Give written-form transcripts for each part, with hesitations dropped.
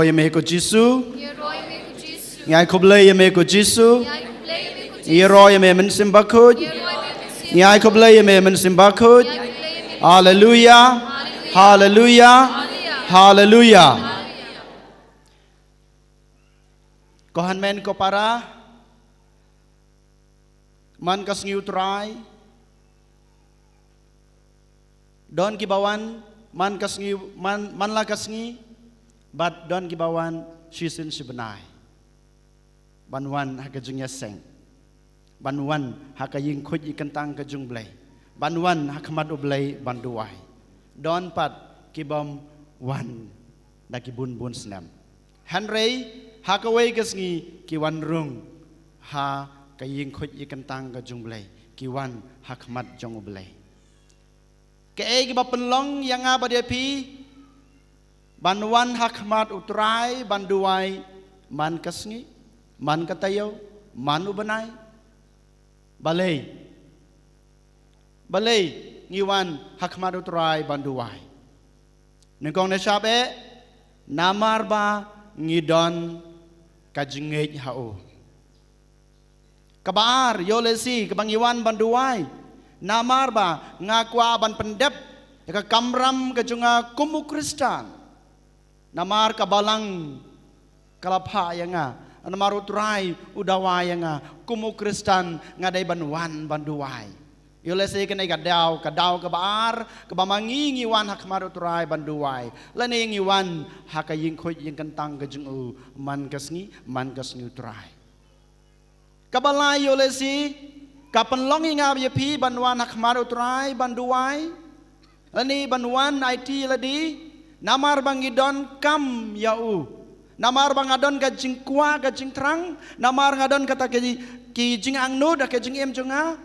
Yeme ko Jisu, Nyai koblay yeme ko Jisu, Yero yeme mensimbakut, Nyai koblay yeme mensimbakut. Hallelujah, Hallelujah, Hallelujah. Kohan men ko para man kas ngiutrai, don kibawan man kas ngi man la kas ngi. But don gibawan shisin sibenai. Banwan hakajung yaseng. Banwan hakaying kuj ikentang kajung blay. Banwan hakamat ublay banduai. Don pat kibam wan nakibun bun senam. Henry hakaway kasngi kiwan rung ha kaying kuj ikentang kajung blay. Kiwan hakamat jong ublay. Kaya gibapenlong yang abadiapi. Banwan hakmat utrai banduai man kasngi man katayo man ubanai balay ngiwan hakmat utrai banduai nengkong nasabe namar ba ngidon kajingej hao kabar yolesi kabangiwan banduai namar ba ngakwa ban pendep ka kamram kajunga kumu Kristan namar kabalang kalapha yang namar utrai udawa yang kumu Kristan ngadai banwan banduai yolese kenai kadau kabar kabamangi ngiwan hakmar utrai banduai lane ngiwan hakaying khoj yang kentang kajung man kasngi utrai kabalai yolese kapenlong ingab yapi banwan hakmar utrai banduai lane banwan IT ladi namar bangidon kam yau namar bangadon gajing kuah gajing terang namar ngadon kata ki jing angno dak gajing em jonga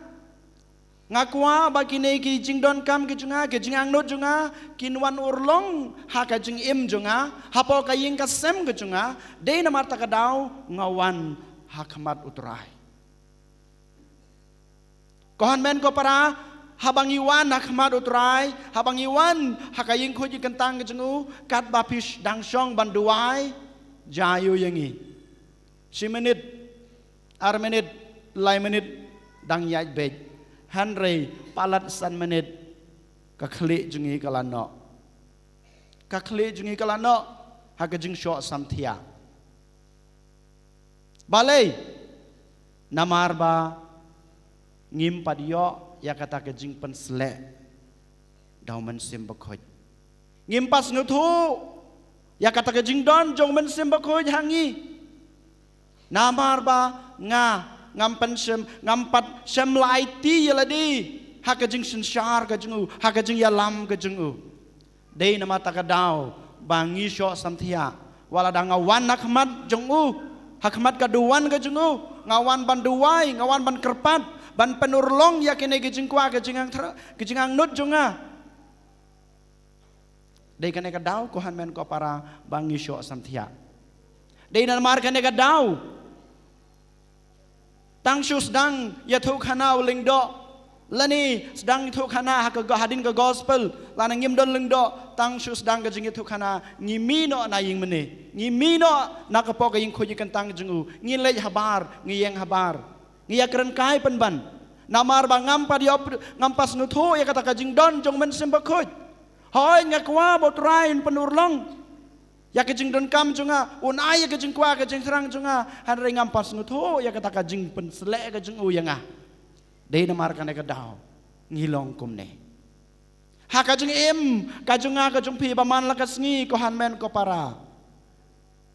ngakwa bakine ki jing don kam ki jonga gajing angno jonga kinwan urlong ha gajing em jonga hapo kaying kasem ke jonga de namar takadau ngawan hakmat utrai kohan men ko para habang iwan hakmat utrai, habang iwan hakaying kuji kentang kejengu, kat bapish dangsyong banduai, jayu yangi. 10 menit, 6 menit, 5 menit, dang yaj bej. Henry palat 1 menit, kaklik jungi kalano. Kaklik jungi kalano, hakajing syok samtia. Balai, namar ba, ngim padiyo, ya kata kejing penselek daw mensim bakhoj ngimpas ngutu ya kata kejing don jong mensim bakhoj hangi namar ba ngam pensem ngampat sem laiti yaladi ha kejing sensyar kejingu ha kejing yalam kejingu dei nama takadaw bangi syo samthia wala da ngawan hakmat jongu hakmat kaduan kejingu ngawan banduai ngawan ban kerpat ban penurlong ya kene gejing kwa gejing ang nut jonga dei kene kadau kohan men ko para bangi syo samthia dei namar kene kadau tang syus dang ya thu khana lingdo lani sedang thu khana ha ka hadin ka gospel lana ngim don lingdo tang syus dang gejing thu khana ngimi no na ying mene ngimi no na ka po ka ying khoji kan tang jengu ngilej habar ngiyeng habar ngiya keren kai penban namar bangam padiop ngampas nuthu ya kata kajing don jong men sembakoj hoy ngakwa botrain penurlong ya kajing don kam junga unai ya kajing kwa kajing serang junga hanre ngampas nuthu ya kata kajing penselek kajing uyanga dei namar kan ka daw ngilong kumne ha kajing em kajunga kajung pi paman lakas ngi ko hanmen ko para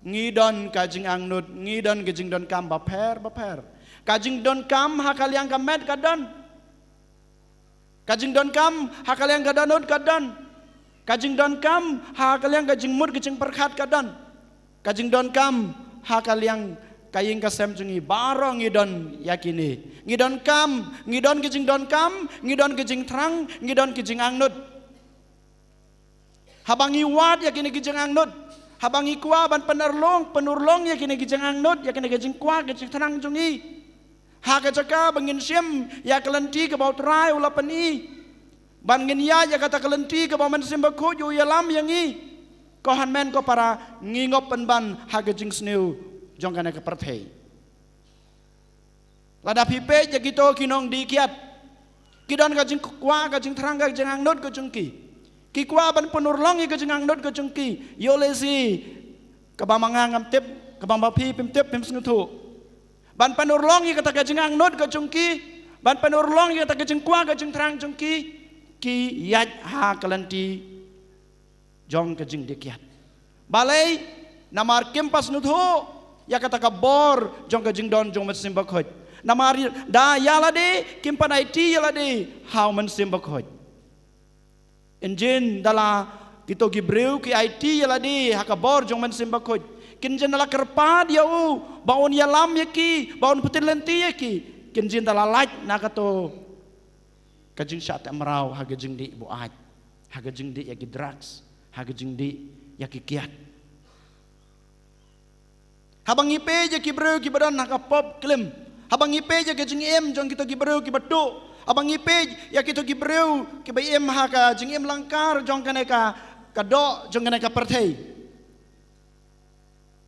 ngidon kajing angnut ngidon kajing don kam baper kajing don kam hakaliang kamet kadon kajing don kam hakaliang kadonut kadon kajing don kam hakaliang kajing mut kajing perkhat kadon kajing don kam hakaliang kaying kasem jungi barong ngidon yakini ngidon kam ngidon kajing don kam ngidon kajing terang ngidon kajing angnut habangi wat yakini kajing angnut habangi kwa ban penurlong yakini kajing angnut yakini kajing kwa kajing terang jungi hakajaka bangin syem ya kelenti ke bau terai ulapani ban ngin ya kata kelenti ke bau mensim baku yu yalam yangi ko han men ko para ngingop penban haga jing sneu jong kana ka perthei lada pipe ya kito kinong di kiat kidon ka jing kwa ka jing terang ka jing angnot ka jungki ki kwa ban penurlong ka jing angnot ka jungki yo lesi ka bamangangam tip ka bambapi pim tip pim sngutu ban penurlong ka ta ka jing angnot ka jungki ban penurlong ka ta ka jing kwa ka jing terang jungki ki yat ha kalanti jong ke jing dikiat balai namar kempas nutho ya kata ka bor jong ke jing don jong mesim bakhoj namar da yala de kimpan IT yala de how mesim bakhoj enjin dala kito gibreu ki IT yala de ha ka bor jong mesim bakhoj kinjen dala kerpa dia u baun yalam yaki baun putin lenti yaki kinjen dala laj na kato kajing syat amrau ha gajing di buat ha gajing di yaki drugs haga jingdi ya kikiat habang ipe je kibreu ki badan haka pop klim habang ipe je jing em jong kita kibreu ki batu habang ipe ya kita kibreu ki bai em haka jing em langkar jong kaneka kado jong kaneka perthei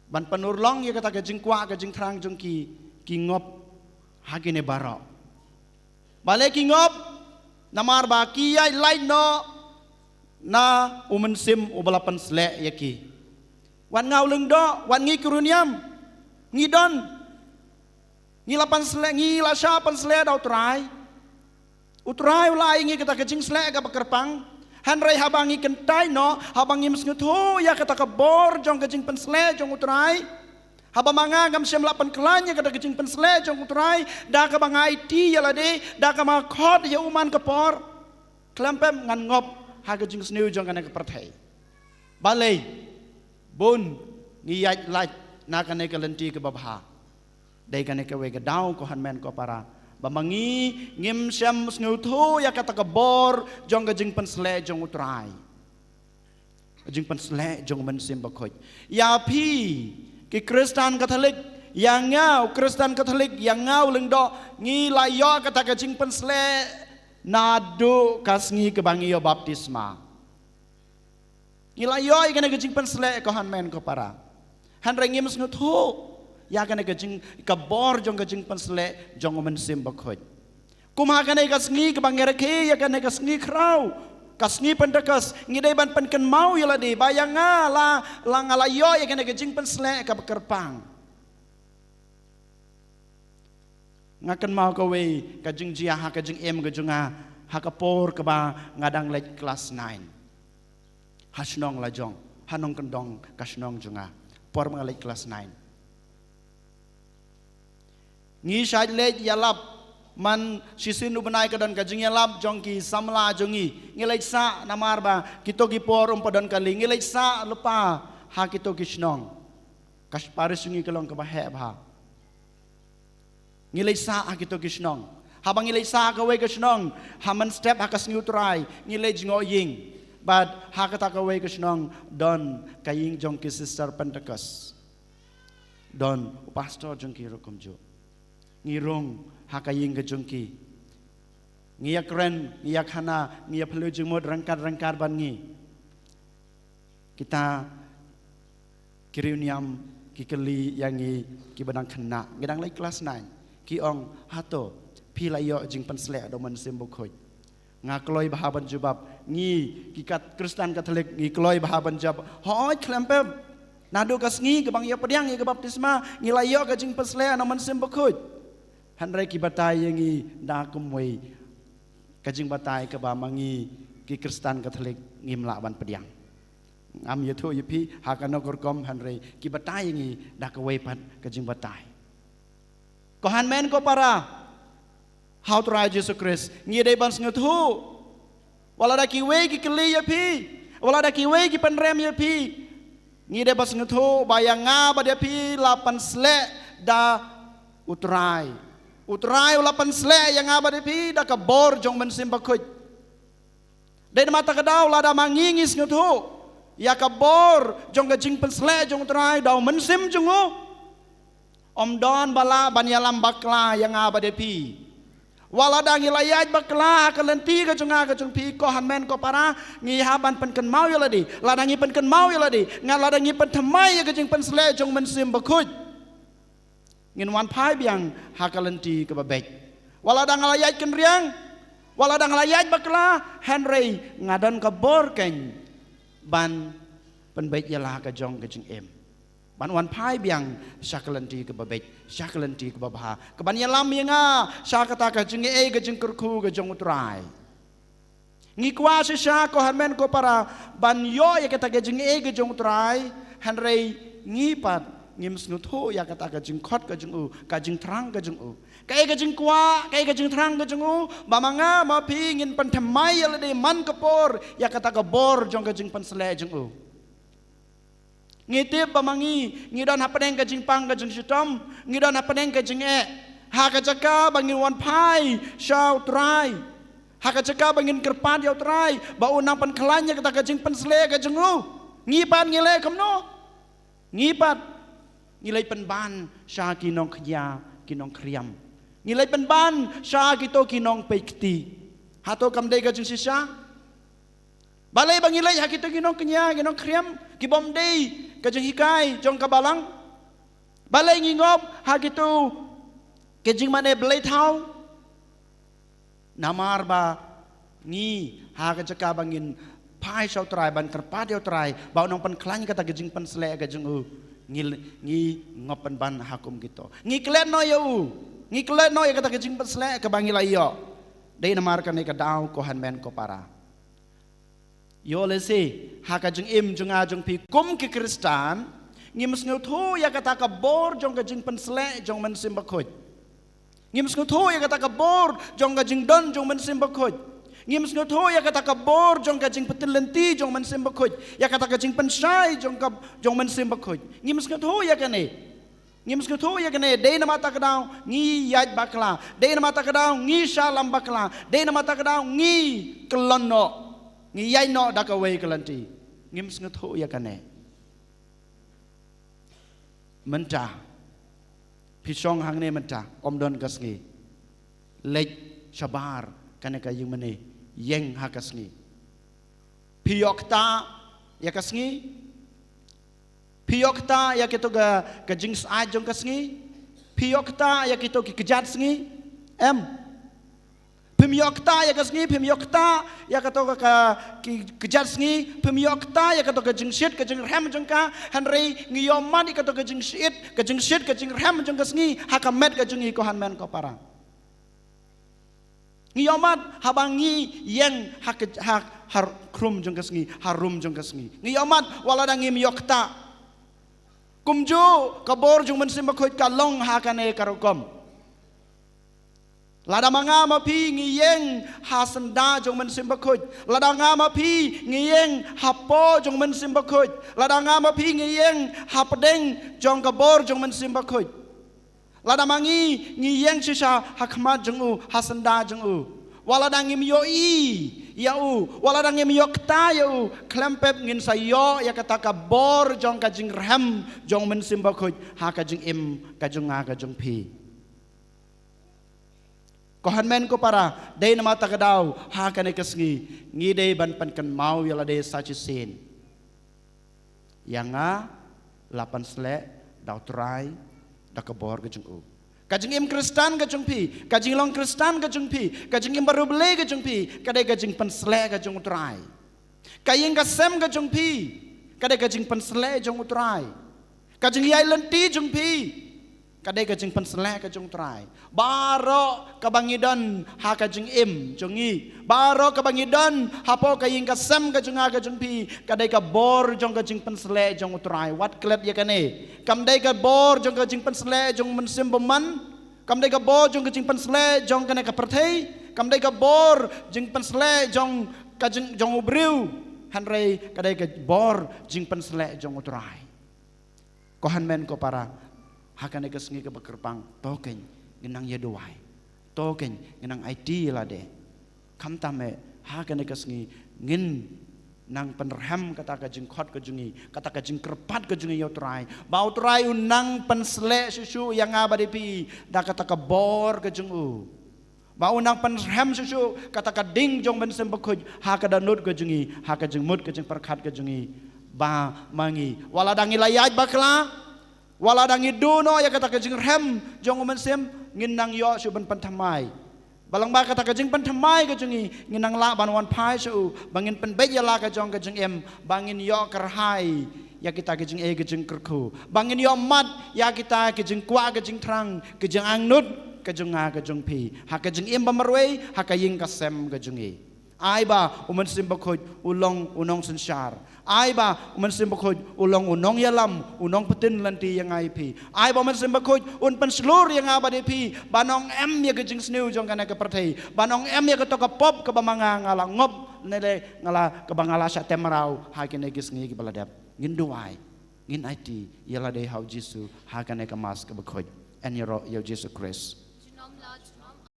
ban penurlong ya kata jing kwa jing terang jong ki ngop hagine baro bale ki ngop namar ba ki ai lai no na umensim ubalapan slek yaki wan ngau lengdo wan ngi kuruniam ngi don ngi lapan slek ngi lasha pan slek da utrai ulai ngi kata kecing slek ka bakerpang hanrai habangi kentai no habangi mesngetho ya kata ka bor jong kecing pan slek jong utrai haba manga gam sem lapan kelanya kata kecing pan slek jong utrai da ka bang IT ya lade da ka ma khot ya uman ka por klempem ngan ngop haga jing sneu jong kana ka perthai balai bun ngiyat laj na kana ka lenti ka babha dai kana ka we ka daw ko han men ko para bamangi ngim syam sneu thu ya kata ka bor jong ka jing pensle jong utrai jing pensle jong men sim bakhoj ya phi ki Kristen Katolik yang ngau Kristen Katolik yang ngau lengdo ngi layo kata ka jing pensle nado kasngi kebangi yo baptisma ngilayo ikana gejing pensle ko han men ko para han rengim snuthu ya kana gejing kabor jong gejing pensle jong mensim bakhoj kumha kana kasngi kebangi rekhe ya kana kasngi krau kasngi pendekas ngidai ban penken mau yala de bayanga la ngalayo ya kana gejing pensle ka bekerpang ngakan mau ka we kajing jia ha kajing em kajunga ha kapor ka ba ngadang lek kelas 9 hasnong la jong hanong kendong kasnong junga por mengalek kelas 9 ngi shai lek yalap man sisin ubenai kadon kajing yalap jong ki samla jongi ngilek sa namar ba kito ki por padon kali ngilek sa lupa ha kito kisnong kas paris jungi kelong ka ba he ba ngilay sa akito kisnong habang ngilay sa ka way kisnong haman step hakas ngutray ngilay jingo ying but hakata ka way kisnong don kaying jong ki sister Pentecost don pastor jong ki rokomjo ngirong hakaying ka jong ki ngiyak ren ngiyak hana ngiyak pelu jengmod rangkar ban ngi kita kiriuniam kikeli yangi ki badang kena ngedang lay kelas 9 ki ong hato pilayo jing pensle do man sembukhoj ngakloi bahaban jubab ngi kikat Kristen Katolik ngi kloi bahaban jab hoi klempem nado kasngi ke bang ya pediang ke baptisma ngi layo ka jing pensle do man sembukhoj hanrai ki batai ngi da kumwe ka jing batai ka ba mangi ki Kristen Katolik ngi mla ban pediang am yatho yipi hakanok kom hanrai ki batai ngi da ka we pan ka jing batai ko han men ko para how to rai Jesus Christ ngi dai ban sngethu wala da ki we ki kli ya pi wala da ki we ki penrem ya pi ngi dai ban sngethu bayanga ba dia pi lapan sle da utrai wala pan sle yang ba dia pi da ka bor jong men sim bakhoj dai mata ka daw la da mangingi sngethu ya ka bor jong ga jing pen sle jong utrai daw men sim jongo Om don bala banyalam bakla yang abadepi. Waladang ilayaj bakla kalenti ka jung pi ko hanmen ko para ngi haban pen kan mau yaladi ladang pen kan mau yaladi ngaladang pen thamai ka jing pen sle jong men sim bakut ngin wan phai biang hakalenti ka babek waladang ilayaj kan riang waladang ilayaj bakla henry ngadan ka bor ken ban pen bek yalah ka jong ka jing ban wan phai biang syakalanti ke babek syakalanti ke babha ke ban yalam yanga syakata ka jing ka jing kurku ka jong utrai ngi kwa sya ko hanmen ko para ban yo ya kata ka jing ka jong utrai hanrei ngi pat ngim snutho ya kata ka jing khot ka jing u ka jing trang ka jing u kai ka jing kwa kai ka jing trang ka jing u ba manga ma pi ngin pan thamai ya le man kapor ya kata ka bor jong ka jing pan sle jing u ngitip bamangi ngidon hapeneng ka jing pang ka jing sitom ngidon hapeneng ka jing ha ka jaka bangin wan pai shau trai ha ka jaka bangin kerpat yau trai ba unang pan khalanya ka ka jing pan sle ka jing lu ngipan ngile kamno ngipat ngilai pan ban sha kinong khya kinong kriam ngilai pan ban sha kito kinong pekti hato kam dei ka jing sisa balai bangilai ha kito kinong knya kinong kriam kibom dei kajeng hikai jong kabalang balai ngingop hagitu kajing mane belai thau namar ba ngi ha kajaka bangin pai shau trai ban kerpat yo trai ba nong pan klan kata kajing pan sle kajeng u ngi ngopan ban hakum gitu ngi klen no yo ngi klen no ya kata kajing pan sle ka bangila yo dei namar kan ka dau ko han men ko para yo lesi haka jeng jeng a jeng pi kum ke Kristan ngims nguthu ya kata ka bor jong ka jeng pensle jong men sim bakhoj ngims nguthu ya kata ka bor jong ka jeng don jong men sim bakhoj ngims nguthu ya kata ka bor jong ka jeng petilenti jong men sim bakhoj ya kata ka jeng pensai jong men sim bakhoj ngims nguthu ya kane ngims nguthu ya kane dei na mata kadau ngi yaj bakla dei na mata kadau ngi shalam bakla dei na mata kadau ngi kelonno ngi yai no da ka wei kalanti ngims ngatho ya kane menta pisong hang ne menta om don kasngi lek shabar kane ka yung mane yeng ha kasngi piyokta ya kasngi piyokta ya kito ga jings a jong kasngi piyokta ya kito ki kejat sngi Pemyokta ya kasngi pemyokta ya kato ka kejat sngi pemyokta ya kato ka jingsit ka jing ram jengka hanrei ngiyoman kato ka jingsit ka jing ram jeng kasngi hakamet ka jing ko hanmen ko para ngiyoman habangi yang har krum jeng kasngi harum jeng kasngi ngiyoman waladang ngimyokta kumju kabor jeng men simbakhoit ka long hakane karokom lada manga mapi ngiyeng hasenda jong men simbakhoit lada nga mapi ngiyeng hapo jong men simbakhoit lada nga mapi ngiyeng hapdeng jong kabor jong men simbakhoit lada mangi ngiyeng sisa hakmat jong u hasenda jong u walada ngim yo i ya u walada ngim yo kta ya u klempep ngin sayo ya kata kabor jong ka jing ram jong men simbakhoit ha ka jing ka jong nga ka jong pi Kohan men ko para day na mata kadaw ha kane kasngi ngi day ban pan kan mau yala day sachi sin yanga lapan sle daw try da kabor ka jung u kajing im Kristan ka jung pi kajing long Kristan ka jung pi kajing im baru bele ka jung pi kadai kajing pan sle ka jung try kayeng ka sem ka jung pi kadai kajing pan sle jung try kajing yai lenti jung pi kadai kajing pensele kajung try baro kabangidon ha kajing im jongi baro kabangidon hapo kaying kasem kajung a kajung pi kadai ka bor jong kajing pensele jong try wat klet ya kane kam dai ka bor jong kajing pensele jong mensim beman kam dai ka bor jong kajing pensele jong kane ka perthei kam dai ka bor jing pensele jong kajing jong ubriu hanrei kadai ka bor jing pensele jong try kohan men ko para hakan ke sengi ke bekerpang token genang ya doai token genang IT lah de kam tame hakan ke sengi ngin nang penerham kata ka jing khot ke jungi kata ka jing kerpat ke jungi yo trai bau trai unang pensle susu yang abadi pi da kata ka bor ke jungu ba unang pan hem susu kata kading jong ben sem bakhuj ha ka danut ka jungi ha ka jeng mut ka jeng perkhat ka jungi ba mangi wala dangi layaj bakla wala dangi duno ya kata ka jeng hem jong ben sem nginang yo su ben pan thamai balang ba kata ka jeng pan thamai ka jungi nginang la ban wan phai su bangin pen be ya la ka jong ka jeng em bangin yo kerhai ya kita ka jeng e ka jeng kerku bangin yo mat ya kita ka jeng kwa ka jeng trang ka jeng angnut kajung nga kajung pi ha kajung im bamarwe ha kaying kasem kajung e ai ba uman sim bakhoj ulong unong sensar ai ba uman sim bakhoj ulong unong yalam unong patin lanti yang ai pi ai ba uman sim bakhoj un pan slur yang abade pi banong em ya kajung snew jong kana ka partai banong em ya ka to ka pop ka bamanga ngala ngop nele ngala ka bangala sa temarau ha kene gis ngi baladap nginduai ngin it yala de how jisu ha kana ka mas ka bakhoj en yaro yo Jesus Christ